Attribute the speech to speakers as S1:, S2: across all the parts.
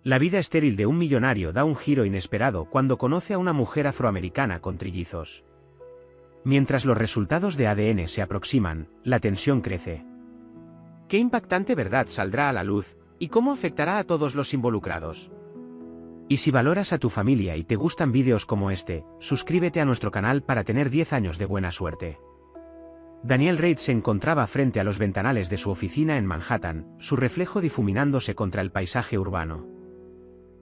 S1: La vida estéril de un millonario da un giro inesperado cuando conoce a una mujer afroamericana con trillizos. Mientras los resultados de ADN se aproximan, la tensión crece. ¿Qué impactante verdad saldrá a la luz, y cómo afectará a todos los involucrados? Y si valoras a tu familia y te gustan vídeos como este, suscríbete a nuestro canal para tener 10 años de buena suerte. Daniel Reid se encontraba frente a los ventanales de su oficina en Manhattan, su reflejo difuminándose contra el paisaje urbano.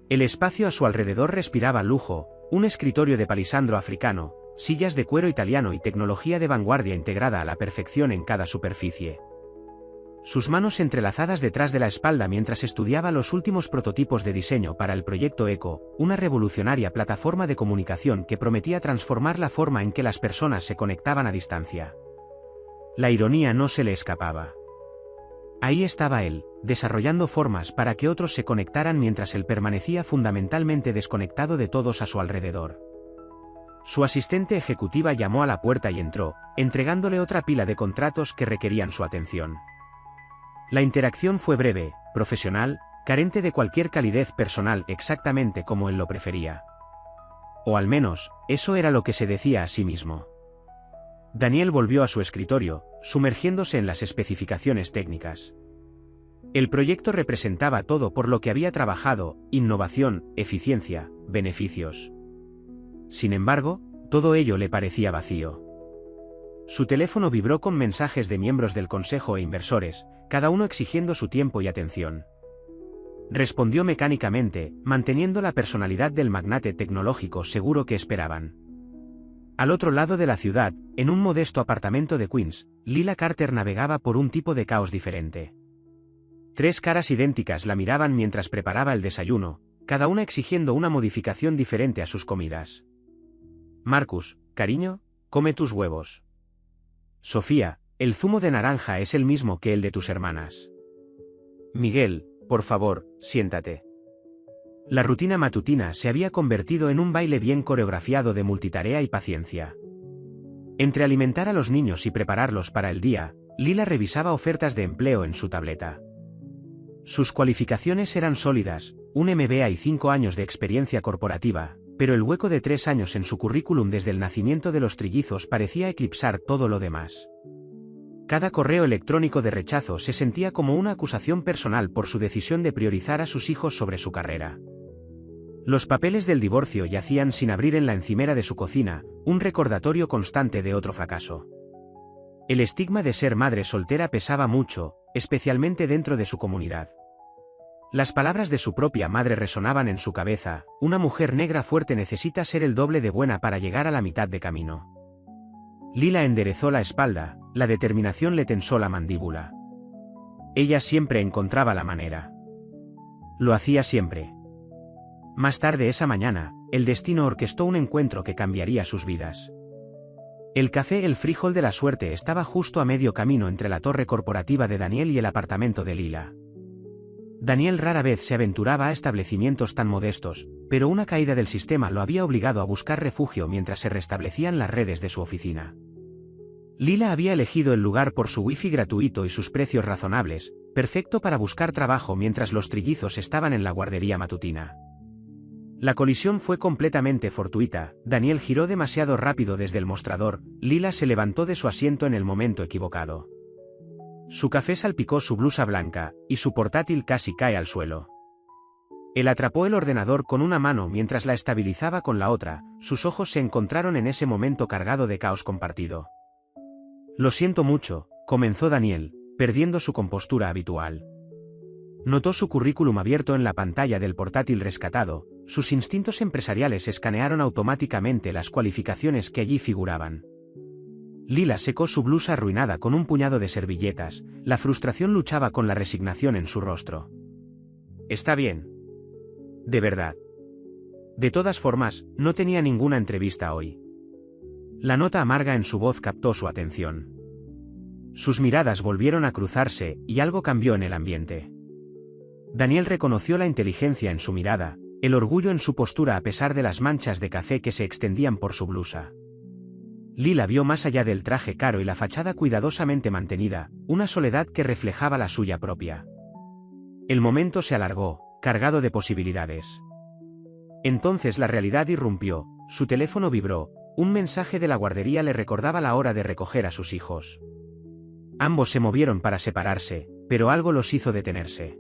S1: El espacio a su alrededor respiraba lujo, un escritorio de palisandro africano, sillas de cuero italiano y tecnología de vanguardia integrada a la perfección en cada superficie. Sus manos entrelazadas detrás de la espalda mientras estudiaba los últimos prototipos de diseño para el proyecto Echo, una revolucionaria plataforma de comunicación que prometía transformar la forma en que las personas se conectaban a distancia. La ironía no se le escapaba. Ahí estaba él, desarrollando formas para que otros se conectaran mientras él permanecía fundamentalmente desconectado de todos a su alrededor. Su asistente ejecutiva llamó a la puerta y entró, entregándole otra pila de contratos que requerían su atención. La interacción fue breve, profesional, carente de cualquier calidez personal exactamente como él lo prefería. O al menos, eso era lo que se decía a sí mismo. Daniel volvió a su escritorio, sumergiéndose en las especificaciones técnicas. El proyecto representaba todo por lo que había trabajado: innovación, eficiencia, beneficios. Sin embargo, todo ello le parecía vacío. Su teléfono vibró con mensajes de miembros del consejo e inversores, cada uno exigiendo su tiempo y atención. Respondió mecánicamente, manteniendo la personalidad del magnate tecnológico seguro que esperaban. Al otro lado de la ciudad, en un modesto apartamento de Queens, Lila Carter navegaba por un tipo de caos diferente. 3 caras idénticas la miraban mientras preparaba el desayuno, cada una exigiendo una modificación diferente a sus comidas. Marcus, cariño, come tus huevos. Sofía, el zumo de naranja es el mismo que el de tus hermanas. Miguel, por favor, siéntate. La rutina matutina se había convertido en un baile bien coreografiado de multitarea y paciencia. Entre alimentar a los niños y prepararlos para el día, Lila revisaba ofertas de empleo en su tableta. Sus cualificaciones eran sólidas, un MBA y 5 años de experiencia corporativa, pero el hueco de 3 años en su currículum desde el nacimiento de los trillizos parecía eclipsar todo lo demás. Cada correo electrónico de rechazo se sentía como una acusación personal por su decisión de priorizar a sus hijos sobre su carrera. Los papeles del divorcio yacían sin abrir en la encimera de su cocina, un recordatorio constante de otro fracaso. El estigma de ser madre soltera pesaba mucho, especialmente dentro de su comunidad. Las palabras de su propia madre resonaban en su cabeza: una mujer negra fuerte necesita ser el doble de buena para llegar a la mitad de camino. Lila enderezó la espalda, la determinación le tensó la mandíbula. Ella siempre encontraba la manera. Lo hacía siempre. Más tarde esa mañana, el destino orquestó un encuentro que cambiaría sus vidas. El café El Frijol de la Suerte estaba justo a medio camino entre la torre corporativa de Daniel y el apartamento de Lila. Daniel rara vez se aventuraba a establecimientos tan modestos, pero una caída del sistema lo había obligado a buscar refugio mientras se restablecían las redes de su oficina. Lila había elegido el lugar por su wifi gratuito y sus precios razonables, perfecto para buscar trabajo mientras los trillizos estaban en la guardería matutina. La colisión fue completamente fortuita. Daniel giró demasiado rápido desde el mostrador, Lila se levantó de su asiento en el momento equivocado. Su café salpicó su blusa blanca, y su portátil casi cae al suelo. Él atrapó el ordenador con una mano mientras la estabilizaba con la otra, sus ojos se encontraron en ese momento cargado de caos compartido. Lo siento mucho, comenzó Daniel, perdiendo su compostura habitual. Notó su currículum abierto en la pantalla del portátil rescatado, sus instintos empresariales escanearon automáticamente las cualificaciones que allí figuraban. Lila secó su blusa arruinada con un puñado de servilletas, la frustración luchaba con la resignación en su rostro. Está bien. De verdad. De todas formas, no tenía ninguna entrevista hoy. La nota amarga en su voz captó su atención. Sus miradas volvieron a cruzarse, y algo cambió en el ambiente. Daniel reconoció la inteligencia en su mirada, el orgullo en su postura a pesar de las manchas de café que se extendían por su blusa. Lila vio más allá del traje caro y la fachada cuidadosamente mantenida, una soledad que reflejaba la suya propia. El momento se alargó, cargado de posibilidades. Entonces la realidad irrumpió, su teléfono vibró, un mensaje de la guardería le recordaba la hora de recoger a sus hijos. Ambos se movieron para separarse, pero algo los hizo detenerse.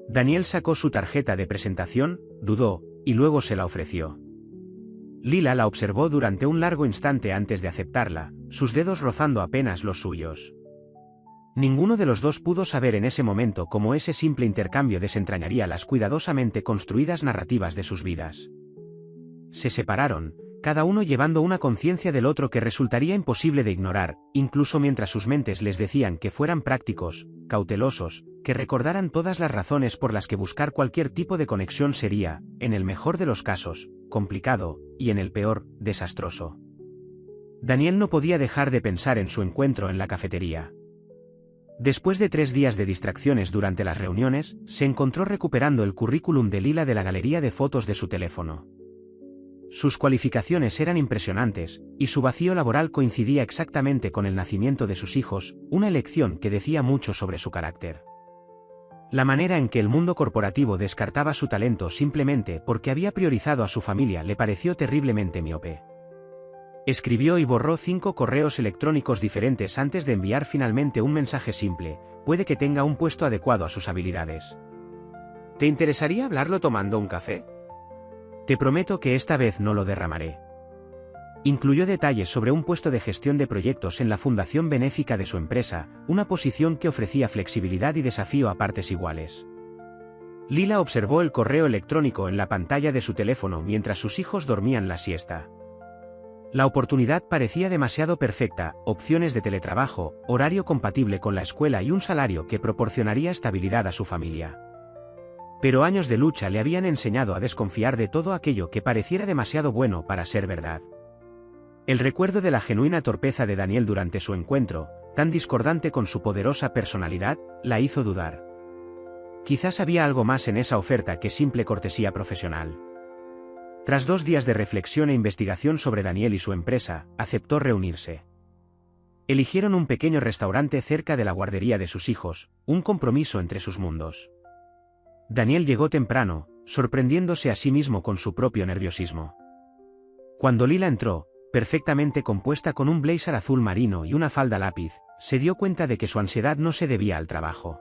S1: Daniel sacó su tarjeta de presentación, dudó, y luego se la ofreció. Lila la observó durante un largo instante antes de aceptarla, sus dedos rozando apenas los suyos. Ninguno de los dos pudo saber en ese momento cómo ese simple intercambio desentrañaría las cuidadosamente construidas narrativas de sus vidas. Se separaron, cada uno llevando una conciencia del otro que resultaría imposible de ignorar, incluso mientras sus mentes les decían que fueran prácticos, cautelosos, que recordaran todas las razones por las que buscar cualquier tipo de conexión sería, en el mejor de los casos, complicado, y en el peor, desastroso. Daniel no podía dejar de pensar en su encuentro en la cafetería. Después de 3 días de distracciones durante las reuniones, se encontró recuperando el currículum de Lila de la galería de fotos de su teléfono. Sus cualificaciones eran impresionantes, y su vacío laboral coincidía exactamente con el nacimiento de sus hijos, una elección que decía mucho sobre su carácter. La manera en que el mundo corporativo descartaba su talento simplemente porque había priorizado a su familia le pareció terriblemente miope. Escribió y borró 5 correos electrónicos diferentes antes de enviar finalmente un mensaje simple: puede que tenga un puesto adecuado a sus habilidades. ¿Te interesaría hablarlo tomando un café? Te prometo que esta vez no lo derramaré. Incluyó detalles sobre un puesto de gestión de proyectos en la fundación benéfica de su empresa, una posición que ofrecía flexibilidad y desafío a partes iguales. Lila observó el correo electrónico en la pantalla de su teléfono mientras sus hijos dormían la siesta. La oportunidad parecía demasiado perfecta: opciones de teletrabajo, horario compatible con la escuela y un salario que proporcionaría estabilidad a su familia. Pero años de lucha le habían enseñado a desconfiar de todo aquello que pareciera demasiado bueno para ser verdad. El recuerdo de la genuina torpeza de Daniel durante su encuentro, tan discordante con su poderosa personalidad, la hizo dudar. Quizás había algo más en esa oferta que simple cortesía profesional. Tras 2 días de reflexión e investigación sobre Daniel y su empresa, aceptó reunirse. Eligieron un pequeño restaurante cerca de la guardería de sus hijos, un compromiso entre sus mundos. Daniel llegó temprano, sorprendiéndose a sí mismo con su propio nerviosismo. Cuando Lila entró, perfectamente compuesta con un blazer azul marino y una falda lápiz, se dio cuenta de que su ansiedad no se debía al trabajo.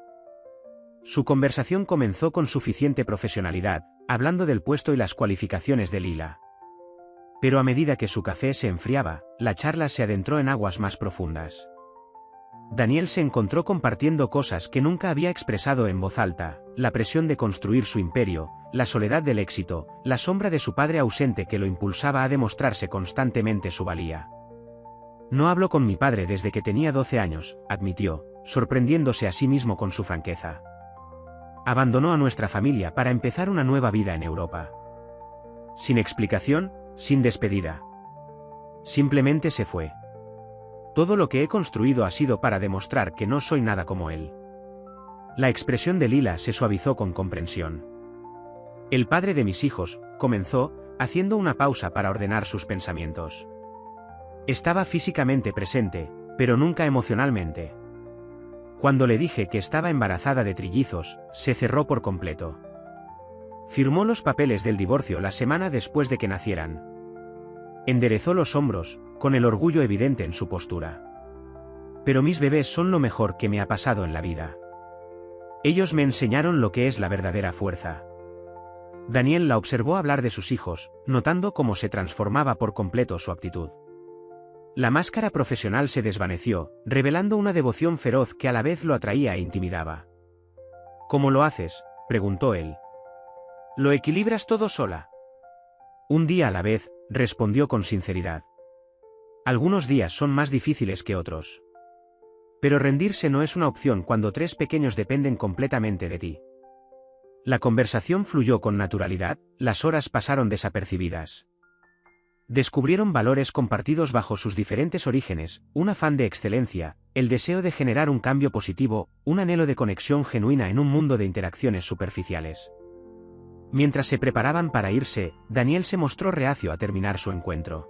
S1: Su conversación comenzó con suficiente profesionalidad, hablando del puesto y las cualificaciones de Lila. Pero a medida que su café se enfriaba, la charla se adentró en aguas más profundas. Daniel se encontró compartiendo cosas que nunca había expresado en voz alta: la presión de construir su imperio, la soledad del éxito, la sombra de su padre ausente que lo impulsaba a demostrarse constantemente su valía. No hablo con mi padre desde que tenía 12 años, admitió, sorprendiéndose a sí mismo con su franqueza. Abandonó a nuestra familia para empezar una nueva vida en Europa. Sin explicación, sin despedida. Simplemente se fue. Todo lo que he construido ha sido para demostrar que no soy nada como él. La expresión de Lila se suavizó con comprensión. El padre de mis hijos, comenzó, haciendo una pausa para ordenar sus pensamientos. Estaba físicamente presente, pero nunca emocionalmente. Cuando le dije que estaba embarazada de trillizos, se cerró por completo. Firmó los papeles del divorcio la semana después de que nacieran. Enderezó los hombros, con el orgullo evidente en su postura. Pero mis bebés son lo mejor que me ha pasado en la vida. Ellos me enseñaron lo que es la verdadera fuerza. Daniel la observó hablar de sus hijos, notando cómo se transformaba por completo su actitud. La máscara profesional se desvaneció, revelando una devoción feroz que a la vez lo atraía e intimidaba. ¿Cómo lo haces?, preguntó él. ¿Lo equilibras todo sola? Un día a la vez, respondió con sinceridad. Algunos días son más difíciles que otros. Pero rendirse no es una opción cuando 3 pequeños dependen completamente de ti. La conversación fluyó con naturalidad, las horas pasaron desapercibidas. Descubrieron valores compartidos bajo sus diferentes orígenes, un afán de excelencia, el deseo de generar un cambio positivo, un anhelo de conexión genuina en un mundo de interacciones superficiales. Mientras se preparaban para irse, Daniel se mostró reacio a terminar su encuentro.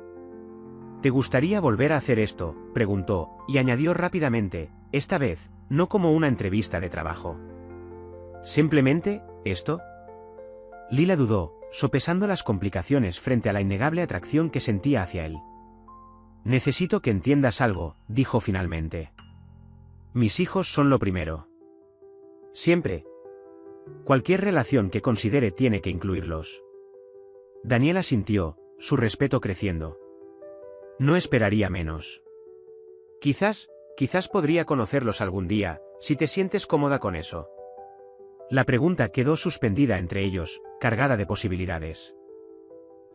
S1: ¿Te gustaría volver a hacer esto?, preguntó, y añadió rápidamente, esta vez, no como una entrevista de trabajo. ¿Simplemente, esto? Lila dudó, sopesando las complicaciones frente a la innegable atracción que sentía hacia él. Necesito que entiendas algo, dijo finalmente. Mis hijos son lo primero. Siempre. Cualquier relación que considere tiene que incluirlos. Daniel asintió, su respeto creciendo. No esperaría menos. Quizás podría conocerlos algún día, si te sientes cómoda con eso. La pregunta quedó suspendida entre ellos, cargada de posibilidades.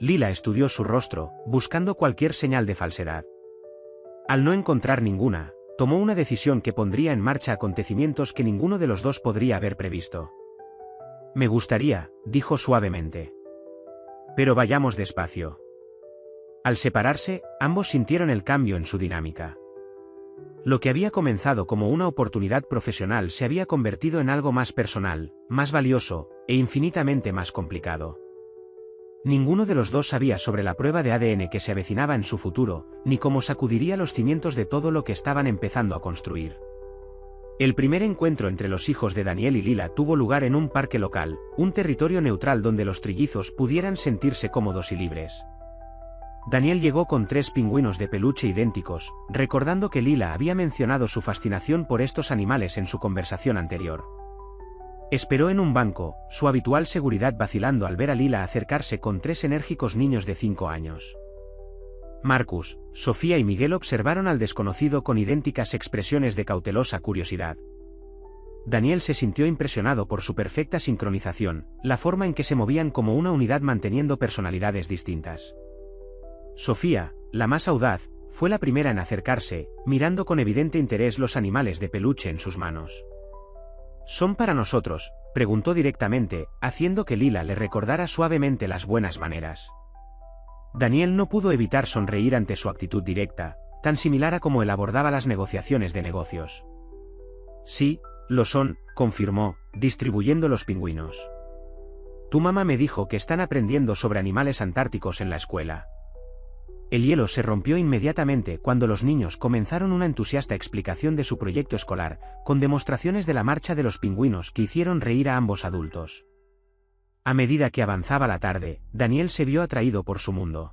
S1: Lila estudió su rostro, buscando cualquier señal de falsedad. Al no encontrar ninguna, tomó una decisión que pondría en marcha acontecimientos que ninguno de los dos podría haber previsto. Me gustaría, dijo suavemente. Pero vayamos despacio. Al separarse, ambos sintieron el cambio en su dinámica. Lo que había comenzado como una oportunidad profesional se había convertido en algo más personal, más valioso, e infinitamente más complicado. Ninguno de los dos sabía sobre la prueba de ADN que se avecinaba en su futuro, ni cómo sacudiría los cimientos de todo lo que estaban empezando a construir. El primer encuentro entre los hijos de Daniel y Lila tuvo lugar en un parque local, un territorio neutral donde los trillizos pudieran sentirse cómodos y libres. Daniel llegó con 3 pingüinos de peluche idénticos, recordando que Lila había mencionado su fascinación por estos animales en su conversación anterior. Esperó en un banco, su habitual seguridad vacilando al ver a Lila acercarse con 3 enérgicos niños de 5 años. Marcus, Sofía y Miguel observaron al desconocido con idénticas expresiones de cautelosa curiosidad. Daniel se sintió impresionado por su perfecta sincronización, la forma en que se movían como una unidad manteniendo personalidades distintas. Sofía, la más audaz, fue la primera en acercarse, mirando con evidente interés los animales de peluche en sus manos. ¿Son para nosotros?, preguntó directamente, haciendo que Lila le recordara suavemente las buenas maneras. Daniel no pudo evitar sonreír ante su actitud directa, tan similar a cómo él abordaba las negociaciones de negocios. Sí, lo son, confirmó, distribuyendo los pingüinos. Tu mamá me dijo que están aprendiendo sobre animales antárticos en la escuela. El hielo se rompió inmediatamente cuando los niños comenzaron una entusiasta explicación de su proyecto escolar, con demostraciones de la marcha de los pingüinos que hicieron reír a ambos adultos. A medida que avanzaba la tarde, Daniel se vio atraído por su mundo.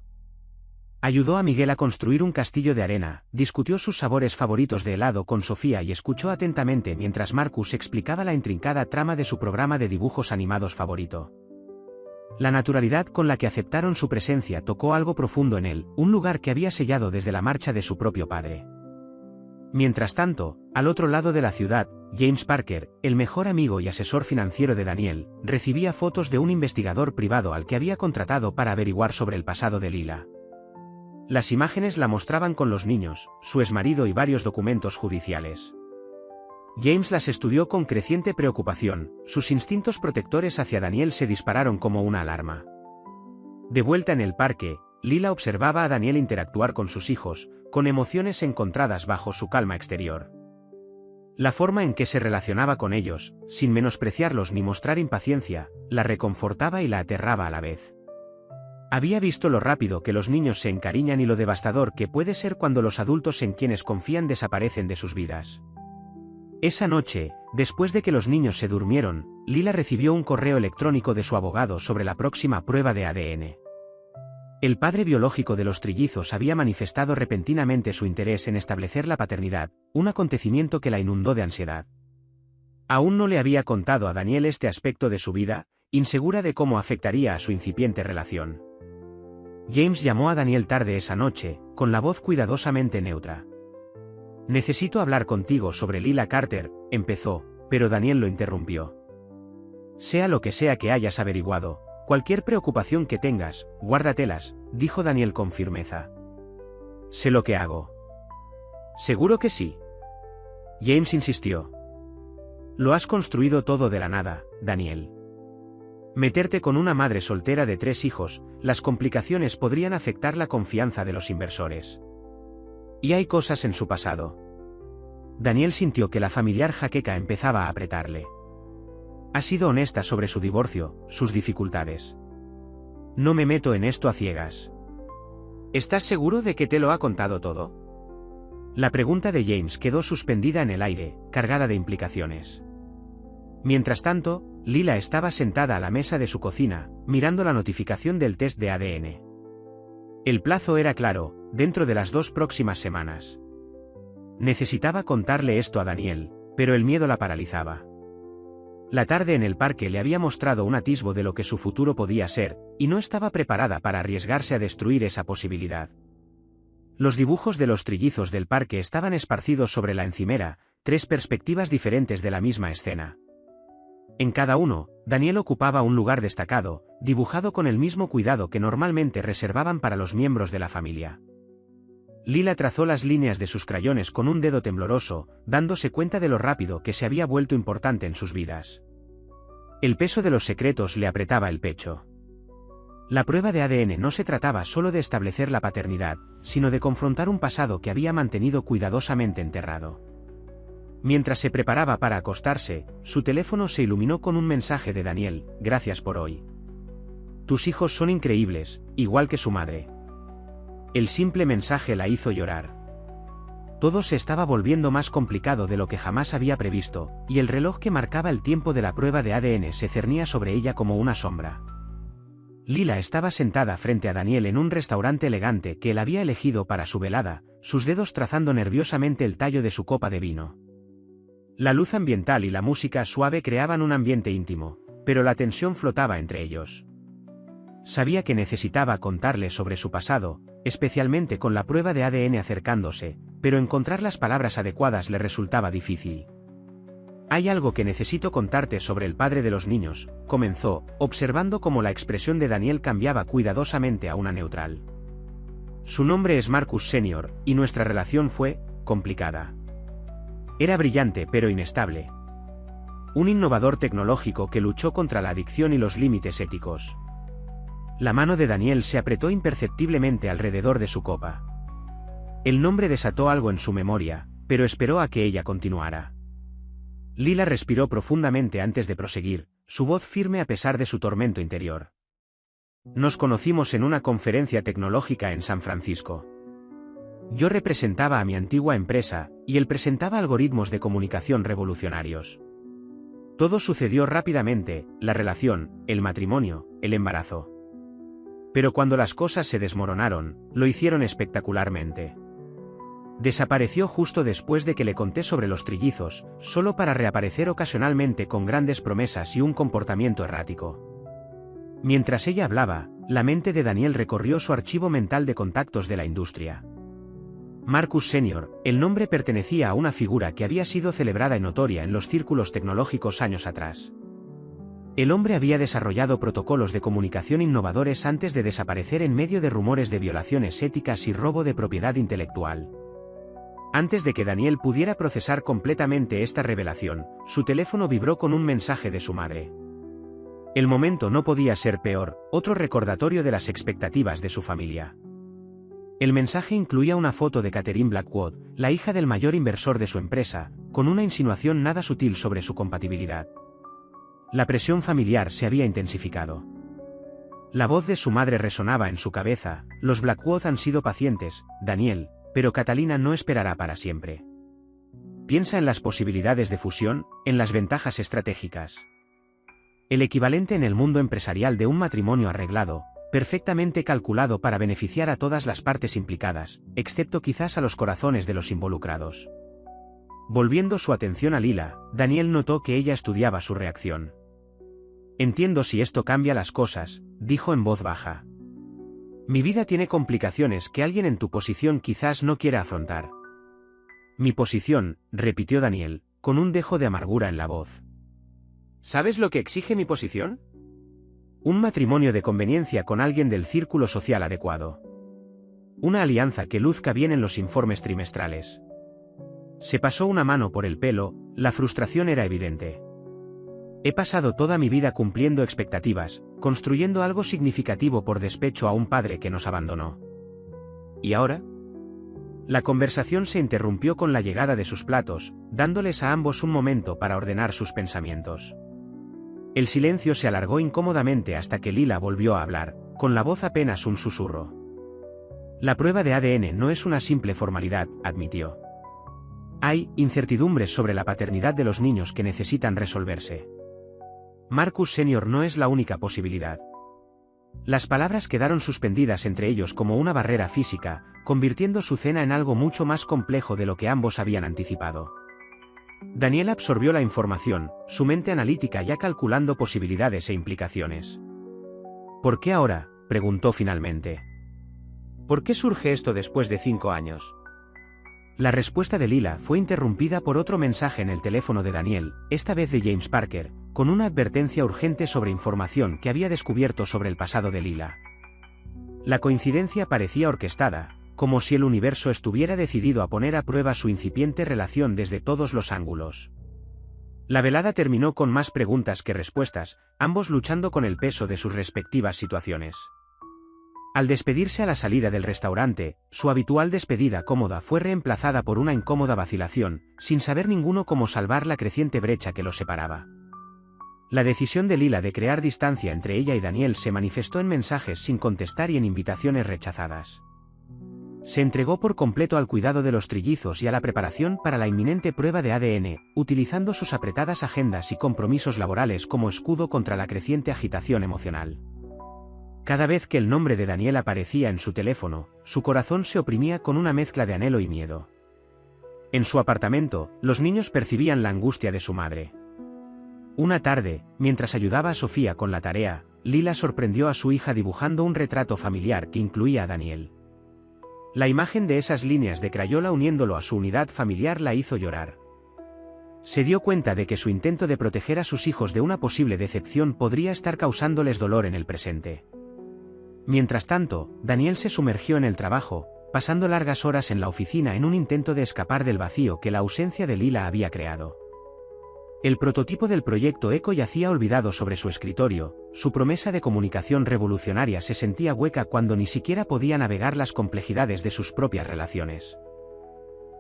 S1: Ayudó a Miguel a construir un castillo de arena, discutió sus sabores favoritos de helado con Sofía y escuchó atentamente mientras Marcus explicaba la intrincada trama de su programa de dibujos animados favorito. La naturalidad con la que aceptaron su presencia tocó algo profundo en él, un lugar que había sellado desde la marcha de su propio padre. Mientras tanto, al otro lado de la ciudad, James Parker, el mejor amigo y asesor financiero de Daniel, recibía fotos de un investigador privado al que había contratado para averiguar sobre el pasado de Lila. Las imágenes la mostraban con los niños, su exmarido y varios documentos judiciales. James las estudió con creciente preocupación, sus instintos protectores hacia Daniel se dispararon como una alarma. De vuelta en el parque, Lila observaba a Daniel interactuar con sus hijos, con emociones encontradas bajo su calma exterior. La forma en que se relacionaba con ellos, sin menospreciarlos ni mostrar impaciencia, la reconfortaba y la aterraba a la vez. Había visto lo rápido que los niños se encariñan y lo devastador que puede ser cuando los adultos en quienes confían desaparecen de sus vidas. Esa noche, después de que los niños se durmieron, Lila recibió un correo electrónico de su abogado sobre la próxima prueba de ADN. El padre biológico de los trillizos había manifestado repentinamente su interés en establecer la paternidad, un acontecimiento que la inundó de ansiedad. Aún no le había contado a Daniel este aspecto de su vida, insegura de cómo afectaría a su incipiente relación. James llamó a Daniel tarde esa noche, con la voz cuidadosamente neutra. Necesito hablar contigo sobre Lila Carter, empezó, pero Daniel lo interrumpió. Sea lo que sea que hayas averiguado, cualquier preocupación que tengas, guárdatelas, dijo Daniel con firmeza. Sé lo que hago. ¿Seguro que sí? James insistió. Lo has construido todo de la nada, Daniel. Meterte con una madre soltera de 3 hijos, las complicaciones podrían afectar la confianza de los inversores. Y hay cosas en su pasado. Daniel sintió que la familiar jaqueca empezaba a apretarle. Ha sido honesta sobre su divorcio, sus dificultades. No me meto en esto a ciegas. ¿Estás seguro de que te lo ha contado todo? La pregunta de James quedó suspendida en el aire, cargada de implicaciones. Mientras tanto, Lila estaba sentada a la mesa de su cocina, mirando la notificación del test de ADN. El plazo era claro, dentro de las 2 próximas semanas. Necesitaba contarle esto a Daniel, pero el miedo la paralizaba. La tarde en el parque le había mostrado un atisbo de lo que su futuro podía ser, y no estaba preparada para arriesgarse a destruir esa posibilidad. Los dibujos de los trillizos del parque estaban esparcidos sobre la encimera, 3 perspectivas diferentes de la misma escena. En cada uno, Daniel ocupaba un lugar destacado, dibujado con el mismo cuidado que normalmente reservaban para los miembros de la familia. Lila trazó las líneas de sus crayones con un dedo tembloroso, dándose cuenta de lo rápido que se había vuelto importante en sus vidas. El peso de los secretos le apretaba el pecho. La prueba de ADN no se trataba solo de establecer la paternidad, sino de confrontar un pasado que había mantenido cuidadosamente enterrado. Mientras se preparaba para acostarse, su teléfono se iluminó con un mensaje de Daniel: gracias por hoy. Tus hijos son increíbles, igual que su madre. El simple mensaje la hizo llorar. Todo se estaba volviendo más complicado de lo que jamás había previsto, y el reloj que marcaba el tiempo de la prueba de ADN se cernía sobre ella como una sombra. Lila estaba sentada frente a Daniel en un restaurante elegante que él había elegido para su velada, sus dedos trazando nerviosamente el tallo de su copa de vino. La luz ambiental y la música suave creaban un ambiente íntimo, pero la tensión flotaba entre ellos. Sabía que necesitaba contarle sobre su pasado, especialmente con la prueba de ADN acercándose, pero encontrar las palabras adecuadas le resultaba difícil. Hay algo que necesito contarte sobre el padre de los niños, comenzó, observando cómo la expresión de Daniel cambiaba cuidadosamente a una neutral. Su nombre es Marcus Senior, y nuestra relación fue complicada. Era brillante pero inestable. Un innovador tecnológico que luchó contra la adicción y los límites éticos. La mano de Daniel se apretó imperceptiblemente alrededor de su copa. El nombre desató algo en su memoria, pero esperó a que ella continuara. Lila respiró profundamente antes de proseguir, su voz firme a pesar de su tormento interior. Nos conocimos en una conferencia tecnológica en San Francisco. Yo representaba a mi antigua empresa, y él presentaba algoritmos de comunicación revolucionarios. Todo sucedió rápidamente: la relación, el matrimonio, el embarazo. Pero cuando las cosas se desmoronaron, lo hicieron espectacularmente. Desapareció justo después de que le conté sobre los trillizos, solo para reaparecer ocasionalmente con grandes promesas y un comportamiento errático. Mientras ella hablaba, la mente de Daniel recorrió su archivo mental de contactos de la industria. Marcus Senior, el nombre pertenecía a una figura que había sido celebrada y notoria en los círculos tecnológicos años atrás. El hombre había desarrollado protocolos de comunicación innovadores antes de desaparecer en medio de rumores de violaciones éticas y robo de propiedad intelectual. Antes de que Daniel pudiera procesar completamente esta revelación, su teléfono vibró con un mensaje de su madre. El momento no podía ser peor, otro recordatorio de las expectativas de su familia. El mensaje incluía una foto de Catherine Blackwood, la hija del mayor inversor de su empresa, con una insinuación nada sutil sobre su compatibilidad. La presión familiar se había intensificado. La voz de su madre resonaba en su cabeza: los Blackwood han sido pacientes, Daniel, pero Catalina no esperará para siempre. Piensa en las posibilidades de fusión, en las ventajas estratégicas. El equivalente en el mundo empresarial de un matrimonio arreglado, perfectamente calculado para beneficiar a todas las partes implicadas, excepto quizás a los corazones de los involucrados. Volviendo su atención a Lila, Daniel notó que ella estudiaba su reacción. Entiendo si esto cambia las cosas, dijo en voz baja. Mi vida tiene complicaciones que alguien en tu posición quizás no quiera afrontar. Mi posición, repitió Daniel, con un dejo de amargura en la voz. ¿Sabes lo que exige mi posición? Un matrimonio de conveniencia con alguien del círculo social adecuado. Una alianza que luzca bien en los informes trimestrales. Se pasó una mano por el pelo, la frustración era evidente. He pasado toda mi vida cumpliendo expectativas, construyendo algo significativo por despecho a un padre que nos abandonó. ¿Y ahora? La conversación se interrumpió con la llegada de sus platos, dándoles a ambos un momento para ordenar sus pensamientos. El silencio se alargó incómodamente hasta que Lila volvió a hablar, con la voz apenas un susurro. La prueba de ADN no es una simple formalidad, admitió. Hay incertidumbres sobre la paternidad de los niños que necesitan resolverse. Marcus Sr. no es la única posibilidad. Las palabras quedaron suspendidas entre ellos como una barrera física, convirtiendo su cena en algo mucho más complejo de lo que ambos habían anticipado. Daniel absorbió la información, su mente analítica ya calculando posibilidades e implicaciones. ¿Por qué ahora?, preguntó finalmente. ¿Por qué surge esto después de 5 años? La respuesta de Lila fue interrumpida por otro mensaje en el teléfono de Daniel, esta vez de James Parker, con una advertencia urgente sobre información que había descubierto sobre el pasado de Lila. La coincidencia parecía orquestada, como si el universo estuviera decidido a poner a prueba su incipiente relación desde todos los ángulos. La velada terminó con más preguntas que respuestas, ambos luchando con el peso de sus respectivas situaciones. Al despedirse a la salida del restaurante, su habitual despedida cómoda fue reemplazada por una incómoda vacilación, sin saber ninguno cómo salvar la creciente brecha que los separaba. La decisión de Lila de crear distancia entre ella y Daniel se manifestó en mensajes sin contestar y en invitaciones rechazadas. Se entregó por completo al cuidado de los trillizos y a la preparación para la inminente prueba de ADN, utilizando sus apretadas agendas y compromisos laborales como escudo contra la creciente agitación emocional. Cada vez que el nombre de Daniel aparecía en su teléfono, su corazón se oprimía con una mezcla de anhelo y miedo. En su apartamento, los niños percibían la angustia de su madre. Una tarde, mientras ayudaba a Sofía con la tarea, Lila sorprendió a su hija dibujando un retrato familiar que incluía a Daniel. La imagen de esas líneas de crayola uniéndolo a su unidad familiar la hizo llorar. Se dio cuenta de que su intento de proteger a sus hijos de una posible decepción podría estar causándoles dolor en el presente. Mientras tanto, Daniel se sumergió en el trabajo, pasando largas horas en la oficina en un intento de escapar del vacío que la ausencia de Lila había creado. El prototipo del proyecto Eco yacía olvidado sobre su escritorio, su promesa de comunicación revolucionaria se sentía hueca cuando ni siquiera podía navegar las complejidades de sus propias relaciones.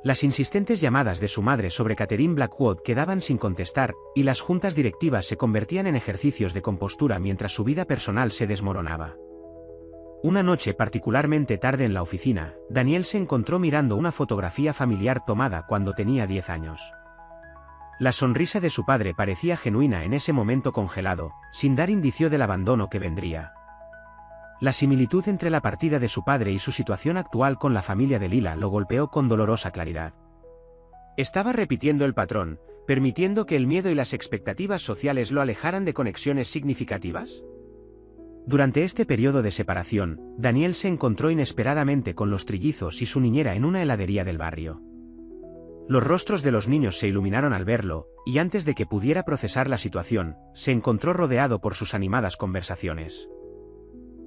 S1: Las insistentes llamadas de su madre sobre Catherine Blackwood quedaban sin contestar, y las juntas directivas se convertían en ejercicios de compostura mientras su vida personal se desmoronaba. Una noche particularmente tarde en la oficina, Daniel se encontró mirando una fotografía familiar tomada cuando tenía 10 años. La sonrisa de su padre parecía genuina en ese momento congelado, sin dar indicio del abandono que vendría. La similitud entre la partida de su padre y su situación actual con la familia de Lila lo golpeó con dolorosa claridad. Estaba repitiendo el patrón, permitiendo que el miedo y las expectativas sociales lo alejaran de conexiones significativas. Durante este periodo de separación, Daniel se encontró inesperadamente con los trillizos y su niñera en una heladería del barrio. Los rostros de los niños se iluminaron al verlo, y antes de que pudiera procesar la situación, se encontró rodeado por sus animadas conversaciones.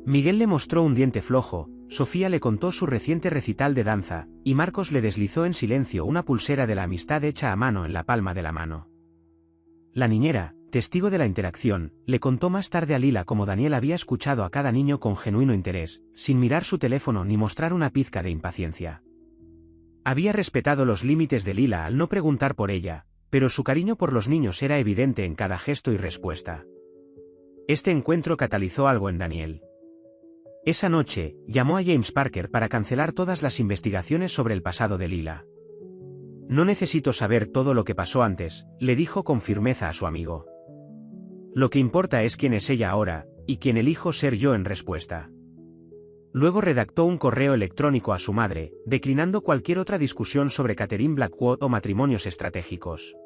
S1: Miguel le mostró un diente flojo, Sofía le contó su reciente recital de danza, y Marcos le deslizó en silencio una pulsera de la amistad hecha a mano en la palma de la mano. La niñera, testigo de la interacción, le contó más tarde a Lila cómo Daniel había escuchado a cada niño con genuino interés, sin mirar su teléfono ni mostrar una pizca de impaciencia. Había respetado los límites de Lila al no preguntar por ella, pero su cariño por los niños era evidente en cada gesto y respuesta. Este encuentro catalizó algo en Daniel. Esa noche, llamó a James Parker para cancelar todas las investigaciones sobre el pasado de Lila. No necesito saber todo lo que pasó antes, le dijo con firmeza a su amigo. Lo que importa es quién es ella ahora, y quién elijo ser yo en respuesta. Luego redactó un correo electrónico a su madre, declinando cualquier otra discusión sobre Catherine Blackwood o matrimonios estratégicos.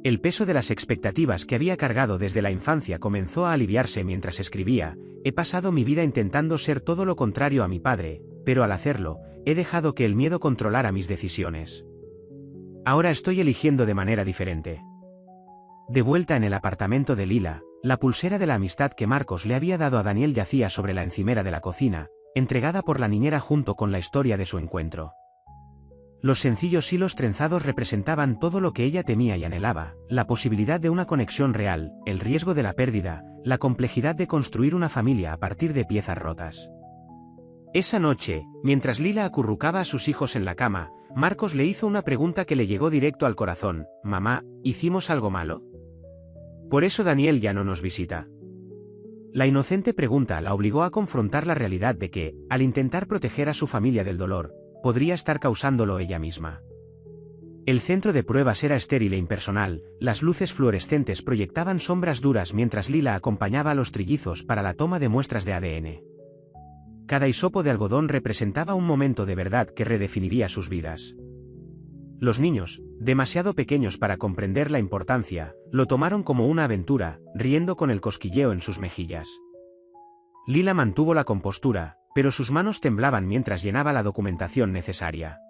S1: El peso de las expectativas que había cargado desde la infancia comenzó a aliviarse mientras escribía: he pasado mi vida intentando ser todo lo contrario a mi padre, pero al hacerlo, he dejado que el miedo controlara mis decisiones. Ahora estoy eligiendo de manera diferente. De vuelta en el apartamento de Lila, la pulsera de la amistad que Marcos le había dado a Daniel yacía sobre la encimera de la cocina, entregada por la niñera junto con la historia de su encuentro. Los sencillos hilos trenzados representaban todo lo que ella temía y anhelaba: la posibilidad de una conexión real, el riesgo de la pérdida, la complejidad de construir una familia a partir de piezas rotas. Esa noche, mientras Lila acurrucaba a sus hijos en la cama, Marcos le hizo una pregunta que le llegó directo al corazón: «Mamá, ¿hicimos algo malo? Por eso Daniel ya no nos visita». La inocente pregunta la obligó a confrontar la realidad de que, al intentar proteger a su familia del dolor, podría estar causándolo ella misma. El centro de pruebas era estéril e impersonal, las luces fluorescentes proyectaban sombras duras mientras Lila acompañaba a los trillizos para la toma de muestras de ADN. Cada hisopo de algodón representaba un momento de verdad que redefiniría sus vidas. Los niños, demasiado pequeños para comprender la importancia, lo tomaron como una aventura, riendo con el cosquilleo en sus mejillas. Lila mantuvo la compostura, pero sus manos temblaban mientras llenaba la documentación necesaria.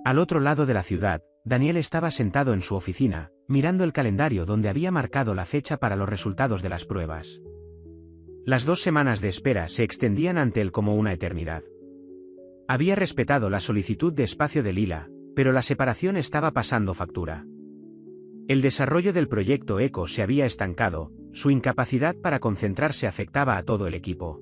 S1: Al otro lado de la ciudad, Daniel estaba sentado en su oficina, mirando el calendario donde había marcado la fecha para los resultados de las pruebas. Las 2 semanas de espera se extendían ante él como una eternidad. Había respetado la solicitud de espacio de Lila, pero la separación estaba pasando factura. El desarrollo del proyecto ECO se había estancado, su incapacidad para concentrarse afectaba a todo el equipo.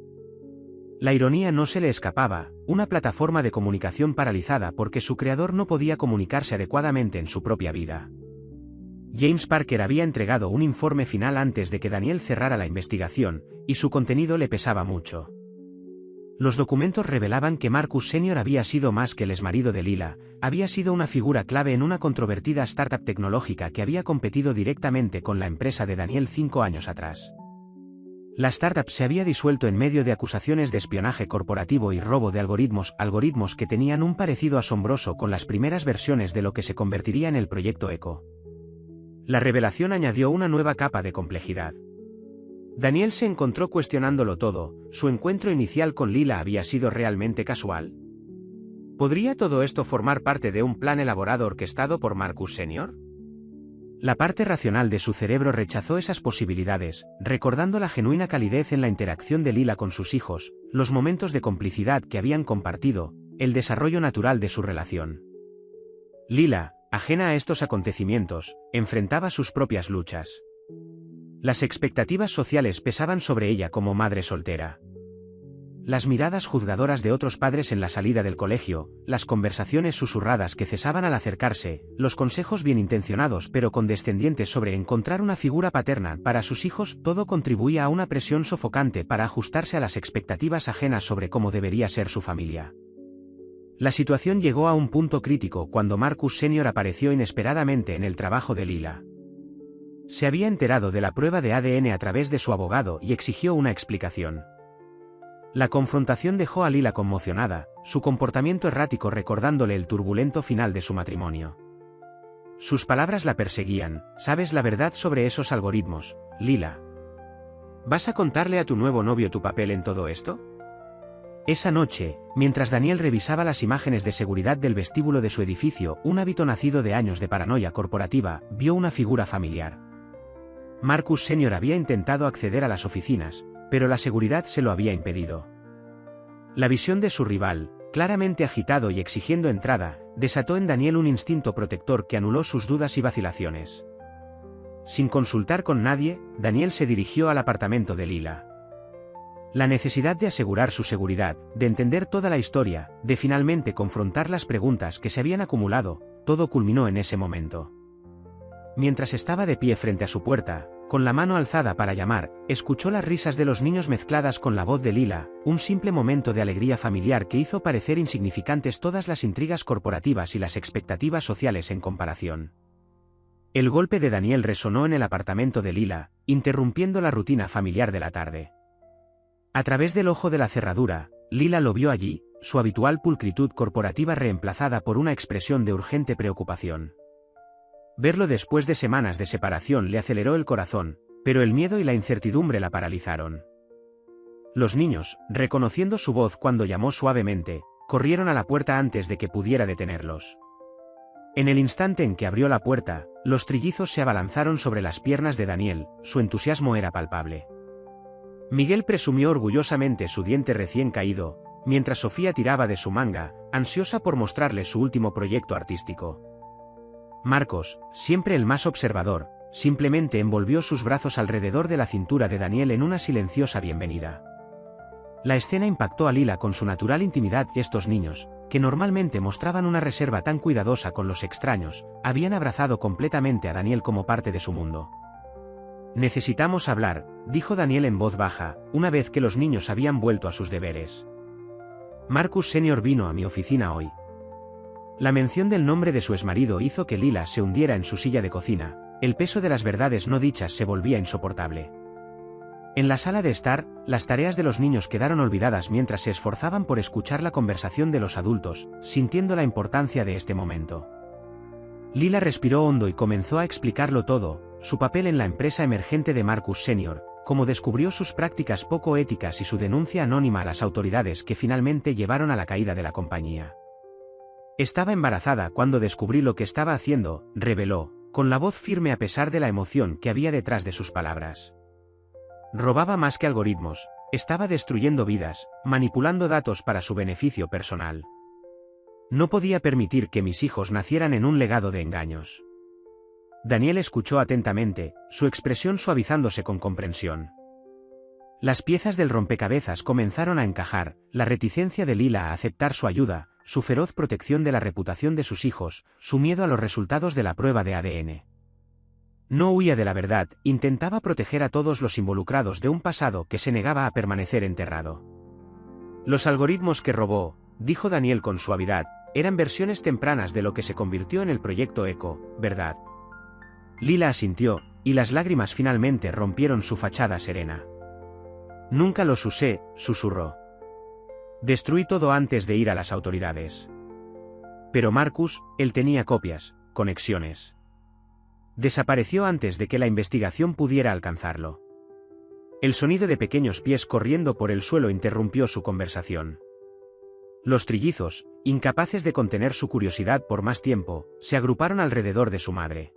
S1: La ironía no se le escapaba, una plataforma de comunicación paralizada porque su creador no podía comunicarse adecuadamente en su propia vida. James Parker había entregado un informe final antes de que Daniel cerrara la investigación, y su contenido le pesaba mucho. Los documentos revelaban que Marcus Sr. había sido más que el exmarido de Lila, había sido una figura clave en una controvertida startup tecnológica que había competido directamente con la empresa de Daniel 5 años atrás. La startup se había disuelto en medio de acusaciones de espionaje corporativo y robo de algoritmos que tenían un parecido asombroso con las primeras versiones de lo que se convertiría en el proyecto ECO. La revelación añadió una nueva capa de complejidad. Daniel se encontró cuestionándolo todo, ¿su encuentro inicial con Lila había sido realmente casual? ¿Podría todo esto formar parte de un plan elaborado orquestado por Marcus Sr.? La parte racional de su cerebro rechazó esas posibilidades, recordando la genuina calidez en la interacción de Lila con sus hijos, los momentos de complicidad que habían compartido, el desarrollo natural de su relación. Lila, ajena a estos acontecimientos, enfrentaba sus propias luchas. Las expectativas sociales pesaban sobre ella como madre soltera. Las miradas juzgadoras de otros padres en la salida del colegio, las conversaciones susurradas que cesaban al acercarse, los consejos bien intencionados pero condescendientes sobre encontrar una figura paterna para sus hijos, todo contribuía a una presión sofocante para ajustarse a las expectativas ajenas sobre cómo debería ser su familia. La situación llegó a un punto crítico cuando Marcus Sr. apareció inesperadamente en el trabajo de Lila. Se había enterado de la prueba de ADN a través de su abogado y exigió una explicación. La confrontación dejó a Lila conmocionada, su comportamiento errático recordándole el turbulento final de su matrimonio. Sus palabras la perseguían, ¿sabes la verdad sobre esos algoritmos, Lila? ¿Vas a contarle a tu nuevo novio tu papel en todo esto? Esa noche, mientras Daniel revisaba las imágenes de seguridad del vestíbulo de su edificio, un hábito nacido de años de paranoia corporativa, vio una figura familiar. Marcus Sr. había intentado acceder a las oficinas, pero la seguridad se lo había impedido. La visión de su rival, claramente agitado y exigiendo entrada, desató en Daniel un instinto protector que anuló sus dudas y vacilaciones. Sin consultar con nadie, Daniel se dirigió al apartamento de Lila. La necesidad de asegurar su seguridad, de entender toda la historia, de finalmente confrontar las preguntas que se habían acumulado, todo culminó en ese momento. Mientras estaba de pie frente a su puerta, con la mano alzada para llamar, escuchó las risas de los niños mezcladas con la voz de Lila, un simple momento de alegría familiar que hizo parecer insignificantes todas las intrigas corporativas y las expectativas sociales en comparación. El golpe de Daniel resonó en el apartamento de Lila, interrumpiendo la rutina familiar de la tarde. A través del ojo de la cerradura, Lila lo vio allí, su habitual pulcritud corporativa reemplazada por una expresión de urgente preocupación. Verlo después de semanas de separación le aceleró el corazón, pero el miedo y la incertidumbre la paralizaron. Los niños, reconociendo su voz cuando llamó suavemente, corrieron a la puerta antes de que pudiera detenerlos. En el instante en que abrió la puerta, los trillizos se abalanzaron sobre las piernas de Daniel, su entusiasmo era palpable. Miguel presumió orgullosamente su diente recién caído, mientras Sofía tiraba de su manga, ansiosa por mostrarle su último proyecto artístico. Marcos, siempre el más observador, simplemente envolvió sus brazos alrededor de la cintura de Daniel en una silenciosa bienvenida. La escena impactó a Lila con su natural intimidad y estos niños, que normalmente mostraban una reserva tan cuidadosa con los extraños, habían abrazado completamente a Daniel como parte de su mundo. Necesitamos hablar, dijo Daniel en voz baja, una vez que los niños habían vuelto a sus deberes. Marcus Sr. vino a mi oficina hoy. La mención del nombre de su exmarido hizo que Lila se hundiera en su silla de cocina. El peso de las verdades no dichas se volvía insoportable. En la sala de estar, las tareas de los niños quedaron olvidadas mientras se esforzaban por escuchar la conversación de los adultos, sintiendo la importancia de este momento. Lila respiró hondo y comenzó a explicarlo todo: su papel en la empresa emergente de Marcus Sr., cómo descubrió sus prácticas poco éticas y su denuncia anónima a las autoridades que finalmente llevaron a la caída de la compañía. Estaba embarazada cuando descubrí lo que estaba haciendo, reveló, con la voz firme a pesar de la emoción que había detrás de sus palabras. Robaba más que algoritmos, estaba destruyendo vidas, manipulando datos para su beneficio personal. No podía permitir que mis hijos nacieran en un legado de engaños. Daniel escuchó atentamente, su expresión suavizándose con comprensión. Las piezas del rompecabezas comenzaron a encajar: la reticencia de Lila a aceptar su ayuda, su feroz protección de la reputación de sus hijos, su miedo a los resultados de la prueba de ADN. No huía de la verdad, intentaba proteger a todos los involucrados de un pasado que se negaba a permanecer enterrado. Los algoritmos que robó, dijo Daniel con suavidad, eran versiones tempranas de lo que se convirtió en el proyecto Echo, ¿verdad? Lila asintió, y las lágrimas finalmente rompieron su fachada serena. Nunca los usé, susurró. Destruí todo antes de ir a las autoridades. Pero Marcus, él tenía copias, conexiones. Desapareció antes de que la investigación pudiera alcanzarlo. El sonido de pequeños pies corriendo por el suelo interrumpió su conversación. Los trillizos, incapaces de contener su curiosidad por más tiempo, se agruparon alrededor de su madre.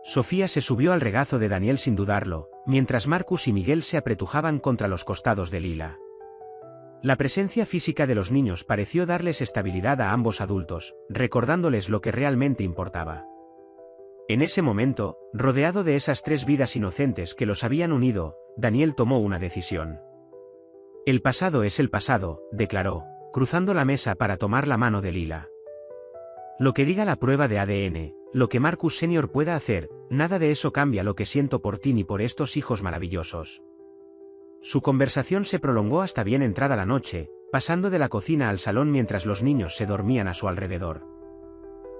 S1: Sofía se subió al regazo de Daniel sin dudarlo, mientras Marcus y Miguel se apretujaban contra los costados de Lila. La presencia física de los niños pareció darles estabilidad a ambos adultos, recordándoles lo que realmente importaba. En ese momento, rodeado de esas tres vidas inocentes que los habían unido, Daniel tomó una decisión. El pasado es el pasado, declaró, cruzando la mesa para tomar la mano de Lila. Lo que diga la prueba de ADN, lo que Marcus Sr. pueda hacer, nada de eso cambia lo que siento por ti ni por estos hijos maravillosos. Su conversación se prolongó hasta bien entrada la noche, pasando de la cocina al salón mientras los niños se dormían a su alrededor.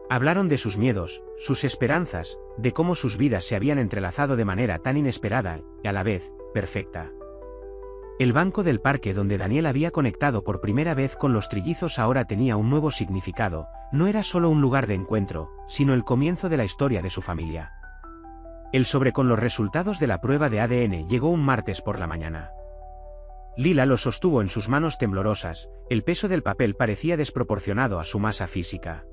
S1: Hablaron de sus miedos, sus esperanzas, de cómo sus vidas se habían entrelazado de manera tan inesperada, y a la vez, perfecta. El banco del parque donde Daniel había conectado por primera vez con los trillizos ahora tenía un nuevo significado: no era solo un lugar de encuentro, sino el comienzo de la historia de su familia. El sobre con los resultados de la prueba de ADN llegó un martes por la mañana. Lila lo sostuvo en sus manos temblorosas, el peso del papel parecía desproporcionado a su masa física.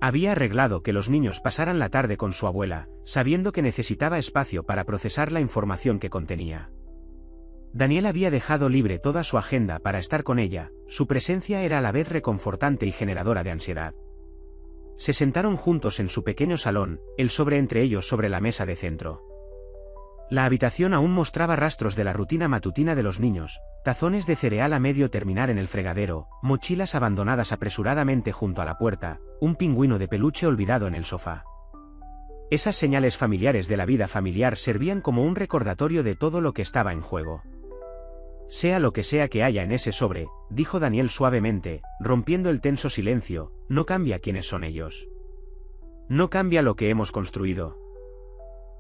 S1: Había arreglado que los niños pasaran la tarde con su abuela, sabiendo que necesitaba espacio para procesar la información que contenía. Daniel había dejado libre toda su agenda para estar con ella, su presencia era a la vez reconfortante y generadora de ansiedad. Se sentaron juntos en su pequeño salón, el sobre entre ellos sobre la mesa de centro. La habitación aún mostraba rastros de la rutina matutina de los niños: tazones de cereal a medio terminar en el fregadero, mochilas abandonadas apresuradamente junto a la puerta, un pingüino de peluche olvidado en el sofá. Esas señales familiares de la vida familiar servían como un recordatorio de todo lo que estaba en juego. Sea lo que sea que haya en ese sobre, dijo Daniel suavemente, rompiendo el tenso silencio, no cambia quiénes son ellos. No cambia lo que hemos construido.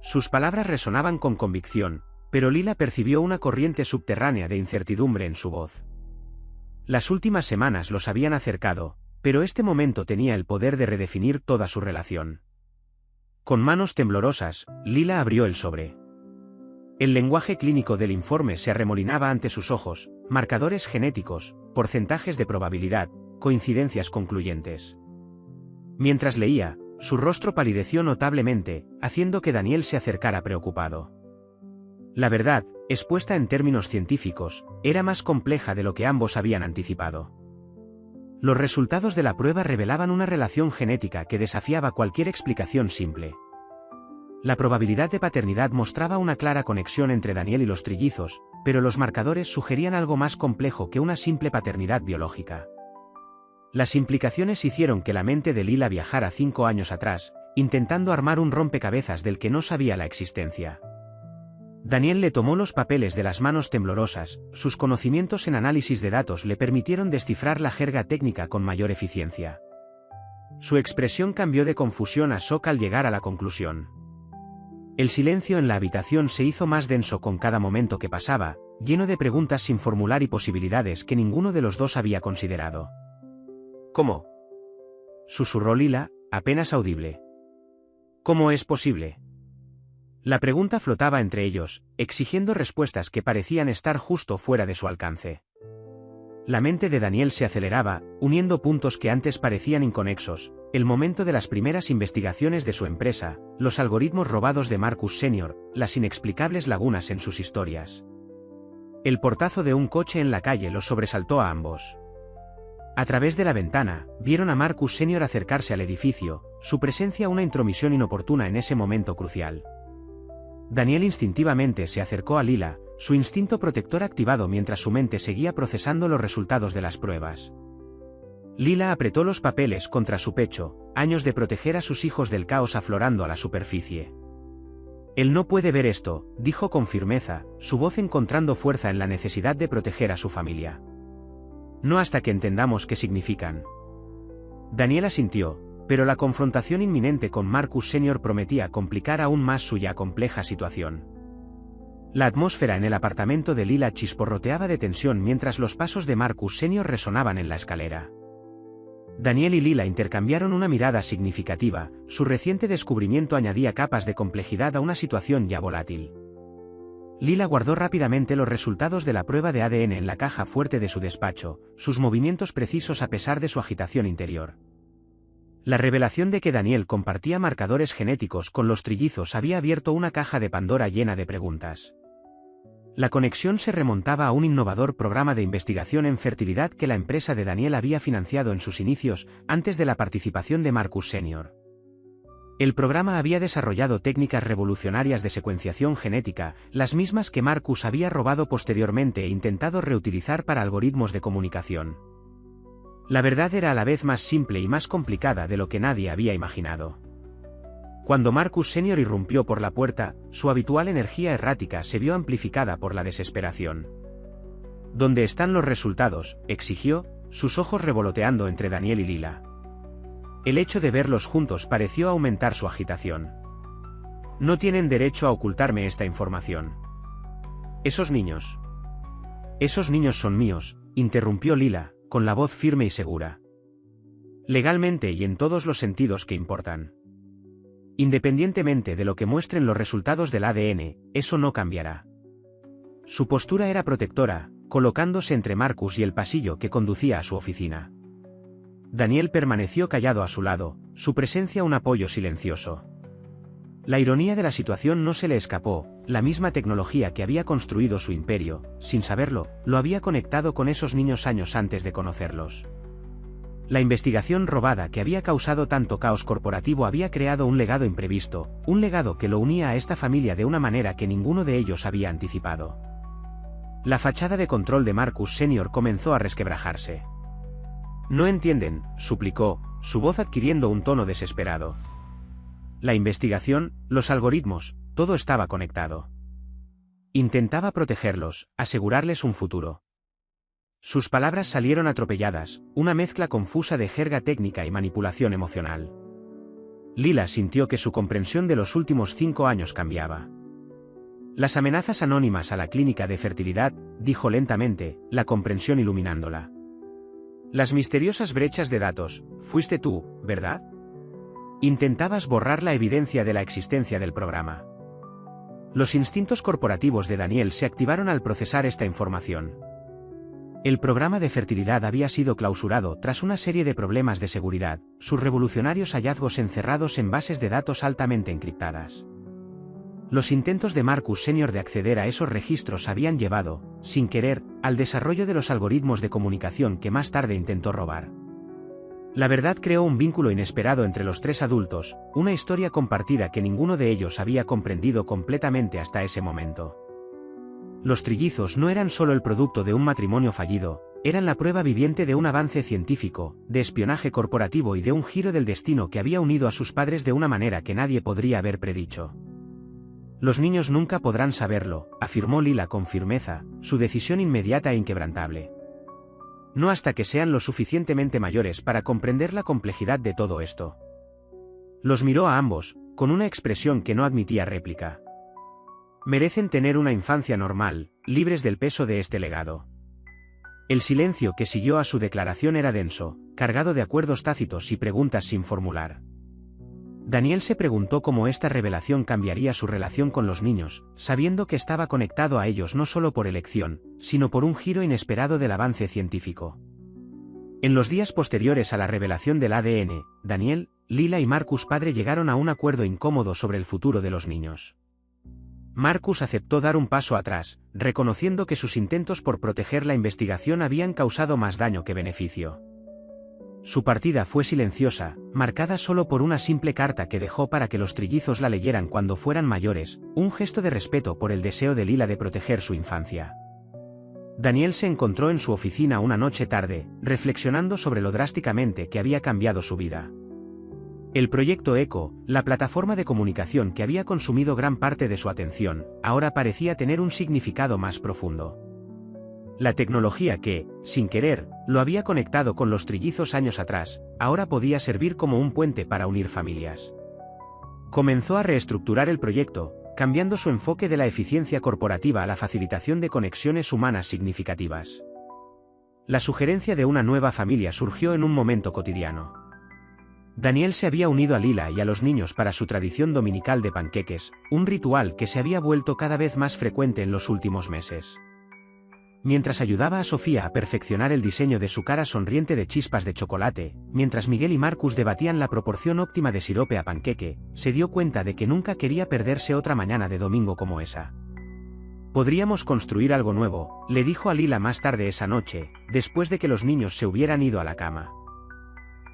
S1: Sus palabras resonaban con convicción, pero Lila percibió una corriente subterránea de incertidumbre en su voz. Las últimas semanas los habían acercado, pero este momento tenía el poder de redefinir toda su relación. Con manos temblorosas, Lila abrió el sobre. El lenguaje clínico del informe se arremolinaba ante sus ojos: marcadores genéticos, porcentajes de probabilidad, coincidencias concluyentes. Mientras leía, su rostro palideció notablemente, haciendo que Daniel se acercara preocupado. La verdad, expuesta en términos científicos, era más compleja de lo que ambos habían anticipado. Los resultados de la prueba revelaban una relación genética que desafiaba cualquier explicación simple. La probabilidad de paternidad mostraba una clara conexión entre Daniel y los trillizos, pero los marcadores sugerían algo más complejo que una simple paternidad biológica. Las implicaciones hicieron que la mente de Lila viajara 5 años atrás, intentando armar un rompecabezas del que no sabía la existencia. Daniel le tomó los papeles de las manos temblorosas, sus conocimientos en análisis de datos le permitieron descifrar la jerga técnica con mayor eficiencia. Su expresión cambió de confusión a shock al llegar a la conclusión. El silencio en la habitación se hizo más denso con cada momento que pasaba, lleno de preguntas sin formular y posibilidades que ninguno de los dos había considerado. ¿Cómo?, susurró Lila, apenas audible. ¿Cómo es posible? La pregunta flotaba entre ellos, exigiendo respuestas que parecían estar justo fuera de su alcance. La mente de Daniel se aceleraba, uniendo puntos que antes parecían inconexos: el momento de las primeras investigaciones de su empresa, los algoritmos robados de Marcus Sr., las inexplicables lagunas en sus historias. El portazo de un coche en la calle los sobresaltó a ambos. A través de la ventana, vieron a Marcus Sr. acercarse al edificio, su presencia una intromisión inoportuna en ese momento crucial. Daniel instintivamente se acercó a Lila, su instinto protector activado mientras su mente seguía procesando los resultados de las pruebas. Lila apretó los papeles contra su pecho, años de proteger a sus hijos del caos aflorando a la superficie. Él no puede ver esto, dijo con firmeza, su voz encontrando fuerza en la necesidad de proteger a su familia. No hasta que entendamos qué significan. Daniel asintió, pero la confrontación inminente con Marcus Sr. prometía complicar aún más su ya compleja situación. La atmósfera en el apartamento de Lila chisporroteaba de tensión mientras los pasos de Marcus Sr. resonaban en la escalera. Daniel y Lila intercambiaron una mirada significativa, su reciente descubrimiento añadía capas de complejidad a una situación ya volátil. Lila guardó rápidamente los resultados de la prueba de ADN en la caja fuerte de su despacho, sus movimientos precisos a pesar de su agitación interior. La revelación de que Daniel compartía marcadores genéticos con los trillizos había abierto una caja de Pandora llena de preguntas. La conexión se remontaba a un innovador programa de investigación en fertilidad que la empresa de Daniel había financiado en sus inicios, antes de la participación de Marcus Sr. El programa había desarrollado técnicas revolucionarias de secuenciación genética, las mismas que Marcus había robado posteriormente e intentado reutilizar para algoritmos de comunicación. La verdad era a la vez más simple y más complicada de lo que nadie había imaginado. Cuando Marcus Sr. irrumpió por la puerta, su habitual energía errática se vio amplificada por la desesperación. ¿Dónde están los resultados?, exigió, sus ojos revoloteando entre Daniel y Lila. El hecho de verlos juntos pareció aumentar su agitación. No tienen derecho a ocultarme esta información. Esos niños son míos, interrumpió Lila, con la voz firme y segura. Legalmente y en todos los sentidos que importan. Independientemente de lo que muestren los resultados del ADN, eso no cambiará. Su postura era protectora, colocándose entre Marcus y el pasillo que conducía a su oficina. Daniel permaneció callado a su lado, su presencia un apoyo silencioso. La ironía de la situación no se le escapó, la misma tecnología que había construido su imperio, sin saberlo, lo había conectado con esos niños años antes de conocerlos. La investigación robada que había causado tanto caos corporativo había creado un legado imprevisto, un legado que lo unía a esta familia de una manera que ninguno de ellos había anticipado. La fachada de control de Marcus Sr. comenzó a resquebrajarse. No entienden, suplicó, su voz adquiriendo un tono desesperado. La investigación, los algoritmos, todo estaba conectado. Intentaba protegerlos, asegurarles un futuro. Sus palabras salieron atropelladas, una mezcla confusa de jerga técnica y manipulación emocional. Lila sintió que su comprensión de los últimos 5 años cambiaba. Las amenazas anónimas a la clínica de fertilidad, dijo lentamente, la comprensión iluminándola. Las misteriosas brechas de datos, fuiste tú, ¿verdad? Intentabas borrar la evidencia de la existencia del programa. Los instintos corporativos de Daniel se activaron al procesar esta información. El programa de fertilidad había sido clausurado tras una serie de problemas de seguridad, sus revolucionarios hallazgos encerrados en bases de datos altamente encriptadas. Los intentos de Marcus Sr. de acceder a esos registros habían llevado, sin querer, al desarrollo de los algoritmos de comunicación que más tarde intentó robar. La verdad creó un vínculo inesperado entre los 3 adultos, una historia compartida que ninguno de ellos había comprendido completamente hasta ese momento. Los trillizos no eran solo el producto de un matrimonio fallido, eran la prueba viviente de un avance científico, de espionaje corporativo y de un giro del destino que había unido a sus padres de una manera que nadie podría haber predicho. Los niños nunca podrán saberlo, afirmó Lila con firmeza, su decisión inmediata e inquebrantable. no hasta que sean lo suficientemente mayores para comprender la complejidad de todo esto. Los miró a ambos, con una expresión que no admitía réplica. Merecen tener una infancia normal, libres del peso de este legado. El silencio que siguió a su declaración era denso, cargado de acuerdos tácitos y preguntas sin formular. Daniel se preguntó cómo esta revelación cambiaría su relación con los niños, sabiendo que estaba conectado a ellos no solo por elección, sino por un giro inesperado del avance científico. En los días posteriores a la revelación del ADN, Daniel, Lila y Marcus padre llegaron a un acuerdo incómodo sobre el futuro de los niños. Marcus aceptó dar un paso atrás, reconociendo que sus intentos por proteger la investigación habían causado más daño que beneficio. Su partida fue silenciosa, marcada solo por una simple carta que dejó para que los trillizos la leyeran cuando fueran mayores, un gesto de respeto por el deseo de Lila de proteger su infancia. Daniel se encontró en su oficina una noche tarde, reflexionando sobre lo drásticamente que había cambiado su vida. El proyecto ECHO, la plataforma de comunicación que había consumido gran parte de su atención, ahora parecía tener un significado más profundo. La tecnología que, sin querer, lo había conectado con los trillizos años atrás, ahora podía servir como un puente para unir familias. Comenzó a reestructurar el proyecto, cambiando su enfoque de la eficiencia corporativa a la facilitación de conexiones humanas significativas. La sugerencia de una nueva familia surgió en un momento cotidiano. Daniel se había unido a Lila y a los niños para su tradición dominical de panqueques, un ritual que se había vuelto cada vez más frecuente en los últimos meses. Mientras ayudaba a Sofía a perfeccionar el diseño de su cara sonriente de chispas de chocolate, mientras Miguel y Marcus debatían la proporción óptima de sirope a panqueque, se dio cuenta de que nunca quería perderse otra mañana de domingo como esa. «Podríamos construir algo nuevo», le dijo a Lila más tarde esa noche, después de que los niños se hubieran ido a la cama.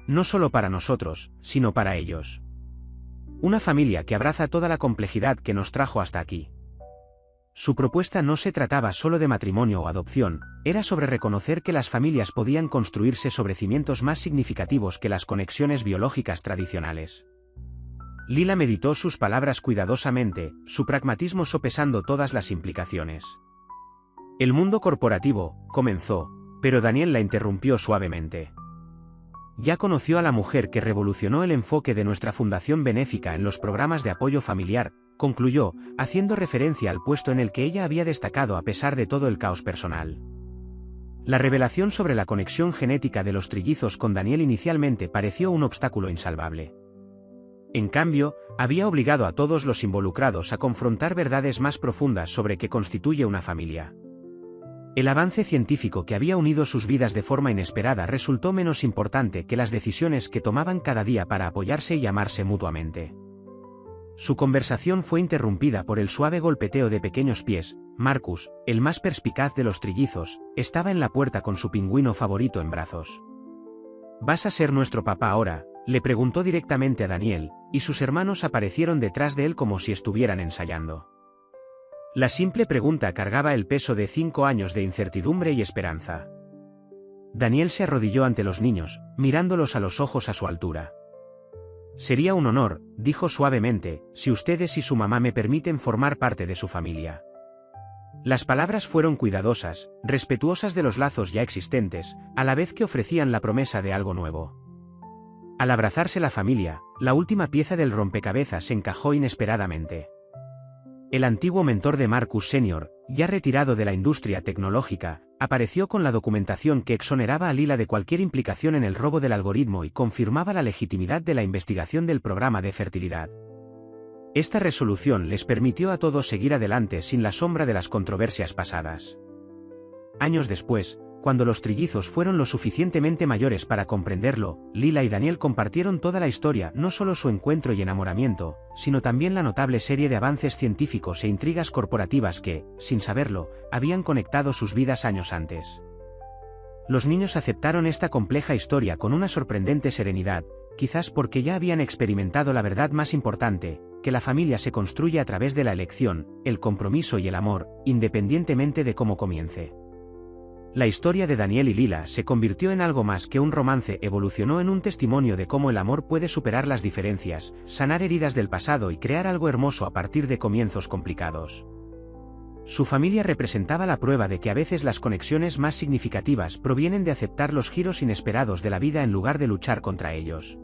S1: No solo para nosotros, sino para ellos. Una familia que abraza toda la complejidad que nos trajo hasta aquí. Su propuesta no se trataba solo de matrimonio o adopción, era sobre reconocer que las familias podían construirse sobre cimientos más significativos que las conexiones biológicas tradicionales. Lila meditó sus palabras cuidadosamente, su pragmatismo sopesando todas las implicaciones. El mundo corporativo, comenzó, pero Daniel la interrumpió suavemente. Ya conoció a la mujer que revolucionó el enfoque de nuestra fundación benéfica en los programas de apoyo familiar, concluyó, haciendo referencia al puesto en el que ella había destacado a pesar de todo el caos personal. La revelación sobre la conexión genética de los trillizos con Daniel inicialmente pareció un obstáculo insalvable. En cambio, había obligado a todos los involucrados a confrontar verdades más profundas sobre qué constituye una familia. El avance científico que había unido sus vidas de forma inesperada resultó menos importante que las decisiones que tomaban cada día para apoyarse y amarse mutuamente. Su conversación fue interrumpida por el suave golpeteo de pequeños pies. Marcus, el más perspicaz de los trillizos, estaba en la puerta con su pingüino favorito en brazos. «¿Vas a ser nuestro papá ahora?», le preguntó directamente a Daniel, y sus hermanos aparecieron detrás de él como si estuvieran ensayando. La simple pregunta cargaba el peso de 5 años de incertidumbre y esperanza. Daniel se arrodilló ante los niños, mirándolos a los ojos a su altura. «Sería un honor», dijo suavemente, «si ustedes y su mamá me permiten formar parte de su familia». Las palabras fueron cuidadosas, respetuosas de los lazos ya existentes, a la vez que ofrecían la promesa de algo nuevo. Al abrazarse la familia, la última pieza del rompecabezas se encajó inesperadamente. El antiguo mentor de Marcus Sr., ya retirado de la industria tecnológica, apareció con la documentación que exoneraba a Lila de cualquier implicación en el robo del algoritmo y confirmaba la legitimidad de la investigación del programa de fertilidad. Esta resolución les permitió a todos seguir adelante sin la sombra de las controversias pasadas. Años después, cuando los trillizos fueron lo suficientemente mayores para comprenderlo, Lila y Daniel compartieron toda la historia, no solo su encuentro y enamoramiento, sino también la notable serie de avances científicos e intrigas corporativas que, sin saberlo, habían conectado sus vidas años antes. Los niños aceptaron esta compleja historia con una sorprendente serenidad, quizás porque ya habían experimentado la verdad más importante, que la familia se construye a través de la elección, el compromiso y el amor, independientemente de cómo comience. La historia de Daniel y Lila se convirtió en algo más que un romance, evolucionó en un testimonio de cómo el amor puede superar las diferencias, sanar heridas del pasado y crear algo hermoso a partir de comienzos complicados. Su familia representaba la prueba de que a veces las conexiones más significativas provienen de aceptar los giros inesperados de la vida en lugar de luchar contra ellos.